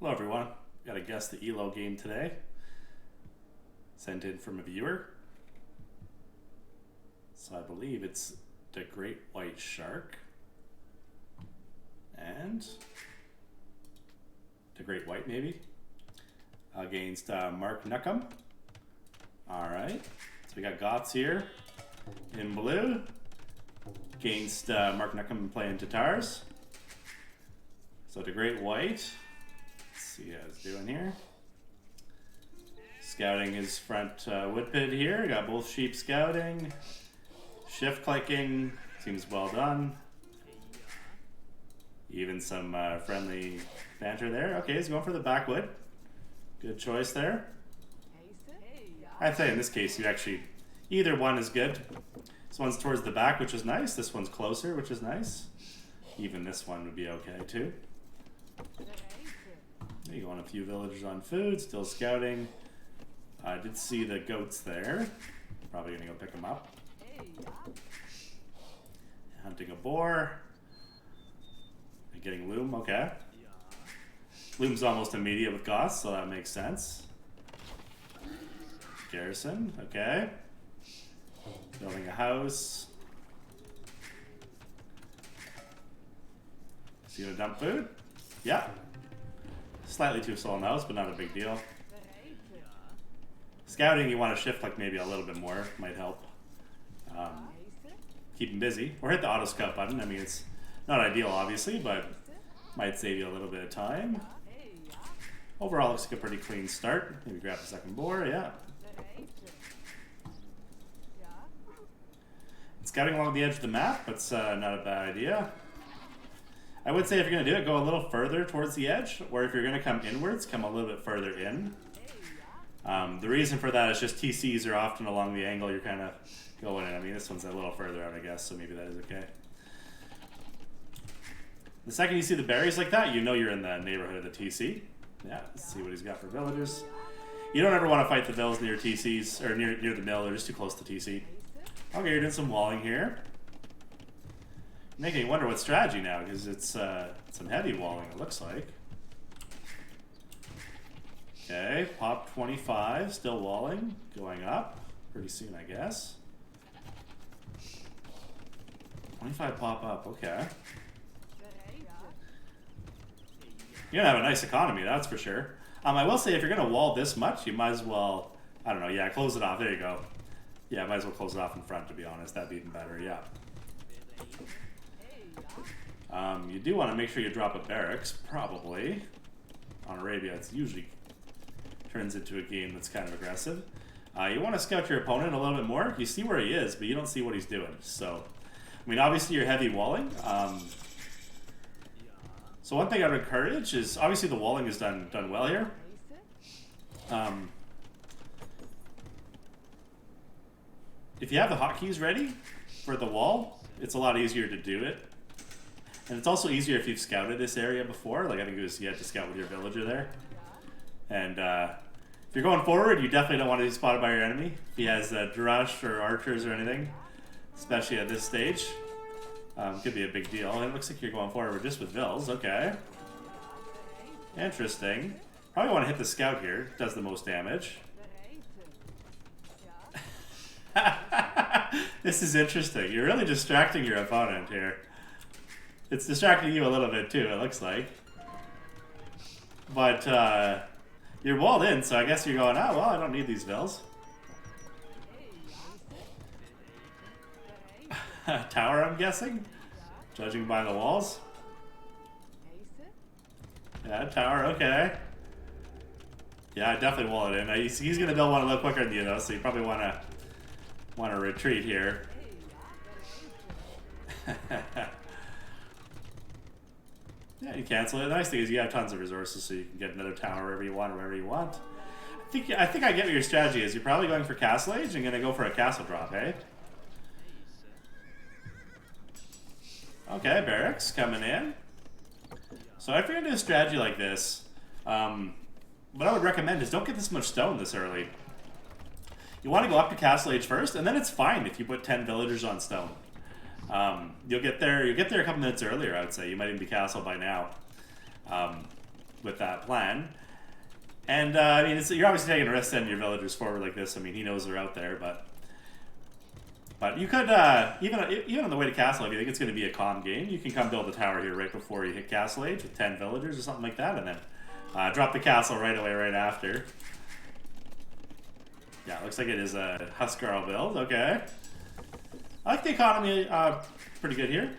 Hello everyone, got to guess the ELO game today. Sent in from a viewer. So I believe it's the Great White Shark and the Great White maybe against Mark Nuckham. Alright, so we got Goths here in blue against Mark Nuckham playing Tatars. So the Great White. See how it's doing here. Scouting his front wood pit here. Got both sheep scouting. Shift clicking. Seems well done. Even some friendly banter there. Okay, he's going for the backwood. Good choice there. I'd say in this case, you actually, either one is good. This one's towards the back, which is nice. This one's closer, which is nice. Even this one would be okay too. You go on a few villagers on food, still scouting. I did see the goats there. Probably gonna go pick them up. Hunting a boar. And getting loom, okay. Loom's almost immediate with Goths, so that makes sense. Garrison, okay. Building a house. Is he gonna dump food? Yeah. Slightly too slow in the house, but not a big deal. Scouting, you want to shift like maybe a little bit more, might help. Keep him busy. Or hit the auto scout button. I mean, it's not ideal, obviously, but might save you a little bit of time. Overall, looks like a pretty clean start. Maybe grab the second boar, yeah. Scouting along the edge of the map, that's not a bad idea. I would say if you're going to do it, go a little further towards the edge, or if you're going to come inwards, come a little bit further in. The reason for that is just TCs are often along the angle you're kind of going in. I mean, this one's a little further out, I guess, so maybe that is okay. The second you see the berries like that, you know you're in the neighborhood of the TC. Yeah, let's see what he's got for villagers. You don't ever want to fight the vills near TCs, or near the mill, they're just too close to TC. Okay, you're doing some walling here. Making me wonder what strategy now, because it's some heavy walling, it looks like. Okay, pop 25, still walling, going up pretty soon, I guess. 25 pop up, okay. You're gonna have a nice economy, that's for sure. I will say if you're gonna wall this much, you might as well, I don't know, yeah, close it off, there you go. Yeah, might as well close it off in front, to be honest, that'd be even better, yeah. You do want to make sure you drop a barracks, probably. On Arabia, it's usually turns into a game that's kind of aggressive. You want to scout your opponent a little bit more. You see where he is, but you don't see what he's doing. So, I mean, obviously you're heavy walling. So one thing I would encourage is, obviously the walling is done well here. If you have the hotkeys ready for the wall, it's a lot easier to do it. And it's also easier if you've scouted this area before. Like I think it was, you had to scout with your villager there. And if you're going forward, you definitely don't want to be spotted by your enemy. If he has drush or archers or anything, especially at this stage. Could be a big deal. And it looks like you're going forward just with vills. Okay. Interesting. Probably want to hit the scout here. Does the most damage. This is interesting. You're really distracting your opponent here. It's distracting you a little bit too, it looks like. But you're walled in, so I guess you're going, oh, well, I don't need these vills. Tower, I'm guessing? Judging by the walls? Yeah, tower, okay. Yeah, I definitely wall it in. He's going to build one a little quicker than you, though, so you probably want to retreat here. Yeah, you cancel it. The nice thing is you have tons of resources, so you can get another tower wherever you want, I think I get what your strategy is. You're probably going for Castle Age and going to go for a castle drop, eh? Okay, barracks coming in. So if you're going to do a strategy like this, what I would recommend is don't get this much stone this early. You want to go up to Castle Age first, and then it's fine if you put 10 villagers on stone. You'll get there a couple minutes earlier, I would say. You might even be castle by now. with that plan. And I mean, you're obviously taking a risk sending your villagers forward like this. I mean, he knows they're out there, but you could even on the way to Castle, if you think it's going to be a calm game, you can come build a tower here right before you hit Castle Age with 10 villagers or something like that, and then drop the castle right away right after. Yeah, looks like it is a Huskarl build. Okay, I like the economy pretty good here.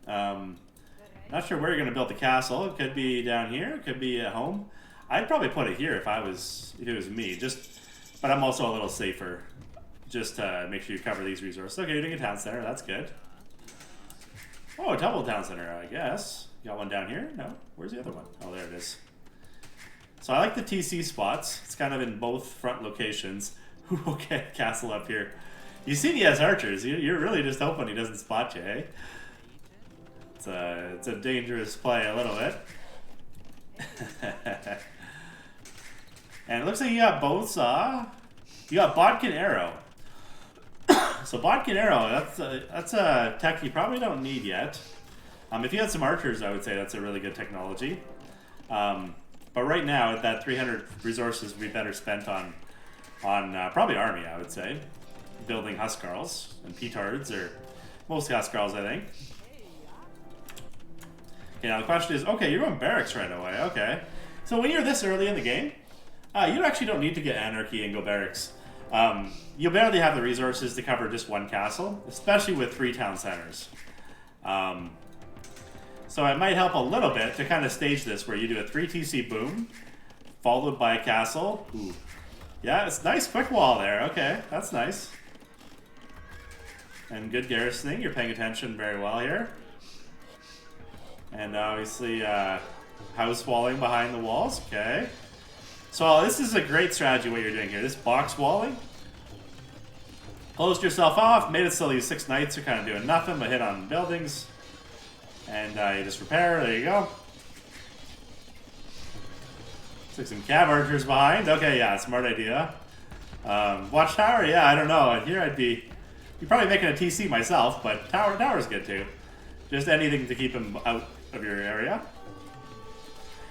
Not sure where you're going to build the castle. It could be down here. It could be at home. I'd probably put it here if it was me. But I'm also a little safer. Just to make sure you cover these resources. Okay, you're doing a town center. That's good. Oh, a double town center, I guess. You got one down here? No. Where's the other one? Oh, there it is. So I like the TC spots. It's kind of in both front locations. Okay, castle up here. You see he has archers. You're really just hoping he doesn't spot you, eh? It's a dangerous play a little bit. And it looks like you got both. You got Bodkin Arrow. So Bodkin Arrow, that's a tech you probably don't need yet. If you had some archers, I would say that's a really good technology. But right now, that 300 resources would be better spent on probably army, I would say. Building Huskarls and Petards, or mostly Huskarls, I think. Okay, now the question is, okay, you're going barracks right away, okay. So when you're this early in the game, you actually don't need to get Anarchy and go barracks. You'll barely have the resources to cover just one castle, especially with 3 town centers. So it might help a little bit to kind of stage this where you do a 3 TC boom, followed by a castle. Ooh. Yeah, it's nice quick wall there. Okay, that's nice. And good garrisoning. You're paying attention very well here. And obviously, house walling behind the walls. Okay. So this is a great strategy what you're doing here. This box walling. Closed yourself off, made it so these 6 knights are kind of doing nothing but hit on buildings. And you just repair, there you go. Took some cab archers behind. Okay, yeah, smart idea. Watchtower, yeah, I don't know. And here I'd be probably making a TC myself, but tower's good too. Just anything to keep him out of your area.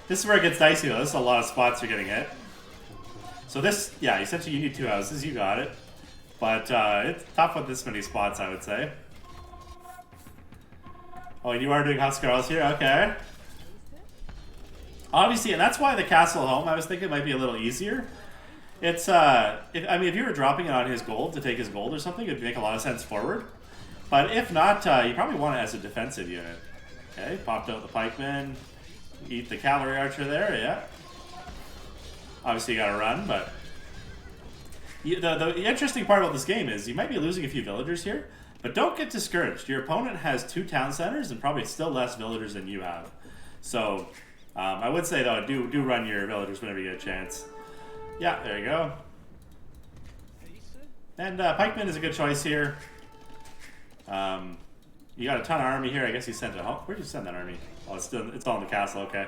This is where it gets dicey though. This is a lot of spots you're getting hit. So this, yeah, essentially you need 2 houses. You got it. But it's tough with this many spots, I would say. Oh, and you are doing Huskarls here? Okay. Obviously, and that's why the castle home, I was thinking it might be a little easier. It's, I mean, if you were dropping it on his gold to take his gold or something, it would make a lot of sense forward. But if not, you probably want it as a defensive unit. Okay, popped out the pikeman. Eat the cavalry archer there, yeah. Obviously, you gotta run, but... The interesting part about this game is you might be losing a few villagers here, but don't get discouraged. Your opponent has 2 town centers and probably still less villagers than you have. So, I would say, though, do run your villagers whenever you get a chance. Yeah, there you go. And pikeman is a good choice here. You got a ton of army here. I guess you sent it home. Where'd you send that army? Oh, it's all in the castle. Okay.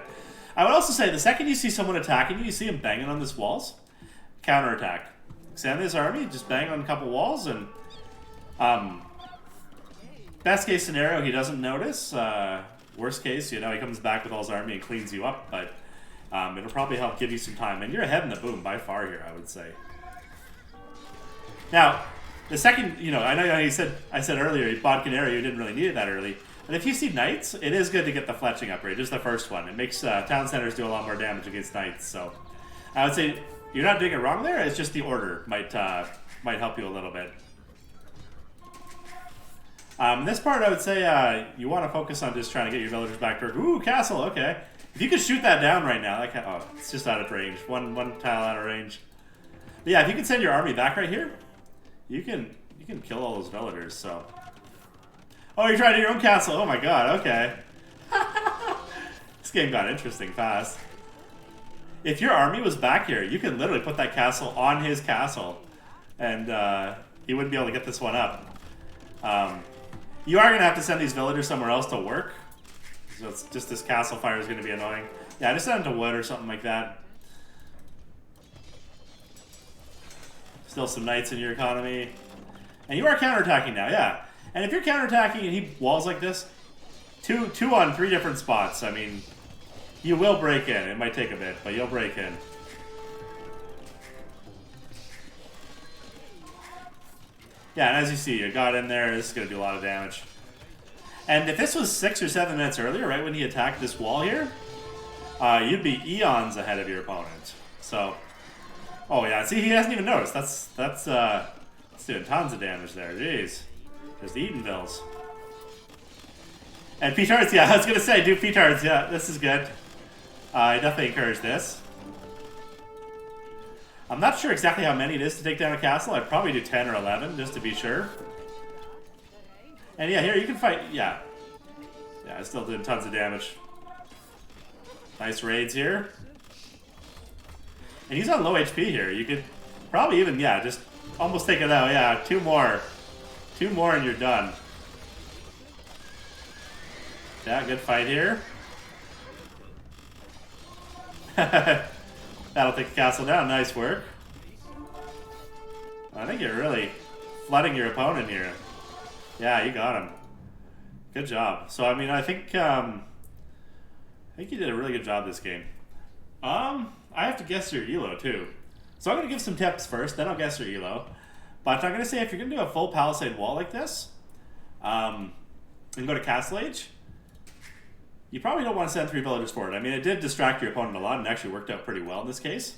I would also say the second you see someone attacking you, you see him banging on these walls. Counterattack. Send this army, just bang on a couple walls, and best case scenario, he doesn't notice. Worst case, you know, he comes back with all his army and cleans you up. But it'll probably help give you some time, and you're ahead in the boom by far here, I would say. Now, the second, you know, I know I said earlier, Bodkin area, you didn't really need it that early. But if you see knights, it is good to get the fletching upgrade, just the first one. It makes town centers do a lot more damage against knights. So I would say you're not doing it wrong there. It's just the order might help you a little bit. This part, I would say you want to focus on just trying to get your villagers back to work. Ooh, castle, okay. If you could shoot that down right now, that oh, it's just out of range. One tile out of range. But yeah, if you can send your army back right here, you can kill all those villagers. So, oh, you're trying to do your own castle. Oh my god, okay. This game got interesting fast. If your army was back here, you could literally put that castle on his castle, and he wouldn't be able to get this one up. You are going to have to send these villagers somewhere else to work. So it's just this castle fire is going to be annoying. Yeah, just send them to wood or something like that. Still some knights in your economy. And you are counterattacking now, yeah. And if you're counterattacking and he walls like this, two on 3 different spots, I mean, You will break in. It might take a bit, but you'll break in. Yeah, and as you see, you got in there. This is going to do a lot of damage. And if this was 6 or 7 minutes earlier, right when he attacked this wall here, you'd be eons ahead of your opponent. So, oh yeah, see, he hasn't even noticed. That's doing tons of damage there. Jeez, there's the Eatonvilles. And P-Tards, yeah, I was gonna say, do P-Tards, yeah, this is good. I definitely encourage this. I'm not sure exactly how many it is to take down a castle. I'd probably do 10 or 11 just to be sure. And yeah, here you can fight. Yeah, yeah, it's still doing tons of damage. Nice raids here. And he's on low HP here. You could probably even, yeah, just almost take it out. Yeah, 2 more. 2 more and you're done. Yeah, good fight here. That'll take the castle down. Nice work. I think you're really flooding your opponent here. Yeah, you got him. Good job. So, I mean, I think you did a really good job this game. I have to guess your ELO too. So I'm going to give some tips first, then I'll guess your ELO. But I'm going to say if you're going to do a full palisade wall like this, and go to Castle Age, you probably don't want to send 3 villagers forward. I mean, it did distract your opponent a lot and actually worked out pretty well in this case.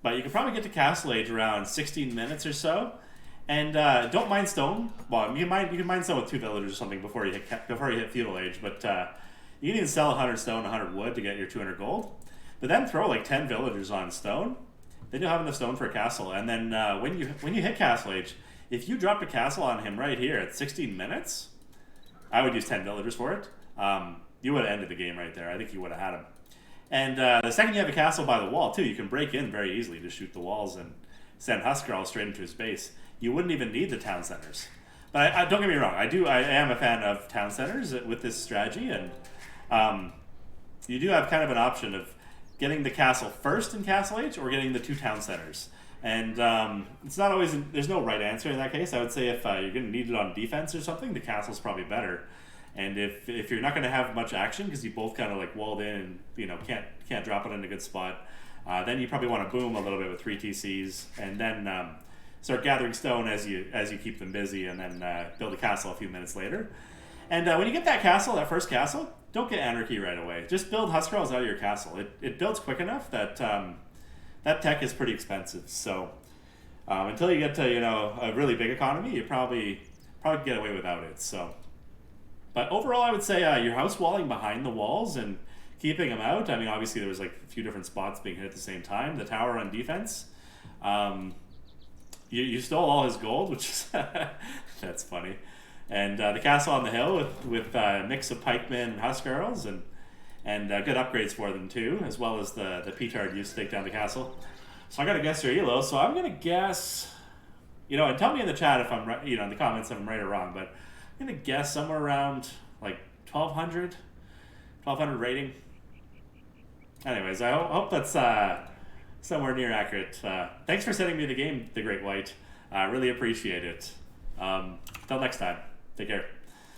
But you could probably get to Castle Age around 16 minutes or so. And don't mind stone. Well, you can mine stone with 2 villagers or something before you hit feudal age. But you can even sell 100 stone, 100 wood to get your 200 gold. But then throw like 10 villagers on stone. Then you'll have enough stone for a castle. And then when you hit Castle Age, if you dropped a castle on him right here at 16 minutes, I would use 10 villagers for it. You would have ended the game right there. I think you would have had him. And the second you have a castle by the wall too, you can break in very easily to shoot the walls and send Huskarl straight into his base. You wouldn't even need the town centers. But I don't get me wrong, I am a fan of town centers with this strategy, and you do have kind of an option of getting the castle first in Castle Age or getting the 2 town centers. And it's not always, there's no right answer in that case. I would say if you're going to need it on defense or something, the castle's probably better. And if you're not going to have much action because you both kind of like walled in and can't drop it in a good spot, then you probably want to boom a little bit with 3 TCs and then start gathering stone as you keep them busy, and then build a castle a few minutes later. And when you get that castle, that first castle, don't get anarchy right away. Just build Huskarls out of your castle. It builds quick enough that that tech is pretty expensive. So until you get to a really big economy, you probably get away without it. So, but overall, I would say your house walling behind the walls and keeping them out. I mean, obviously there was like a few different spots being hit at the same time. The tower on defense. You stole all his gold, which is that's funny. And the castle on the hill with a mix of pikemen and Huskarls and good upgrades for them too, as well as the P-Tard used to take down the castle. So I gotta guess your ELO. So I'm gonna guess, and tell me in the chat if I'm right, in the comments if I'm right or wrong. But I'm gonna guess somewhere around like 1200 rating. Anyways, I hope that's somewhere near accurate. Thanks for sending me the game, The Great White. I really appreciate it. Until next time, take care.